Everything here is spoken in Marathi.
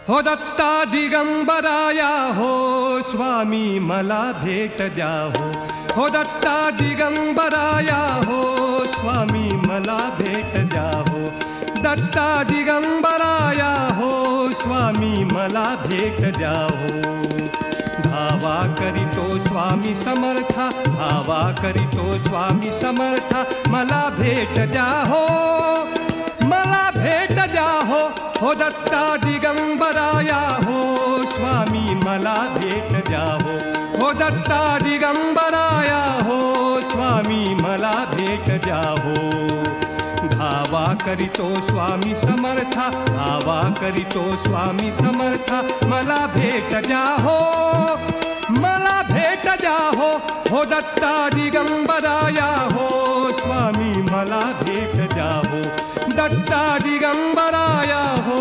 हो दत्ता दिगंबराया हो स्वामी मला भेट द्या हो दत्ता दिगंबराया हो स्वामी मला भेट द्या हो दत्ता दिगंबराया हो स्वामी मला भेट द्या हो धावा करीतो स्वामी समर्था धावा करीतो स्वामी समर्था मला भेट द्या हो मला भेट द्या हो दत्ता दिगंबराया हो स्वामी मला भेट द्या हो दत्ता दिगंबराया हो स्वामी मला भेट द्या हो धावा करीतो स्वामी समर्था धावा करीतो स्वामी समर्था मला भेट द्या हो मला भेट द्या हो दत्ता दिगंबराया हो स्वामी मला भेट द्या हो दत्ता दिगंबराया हो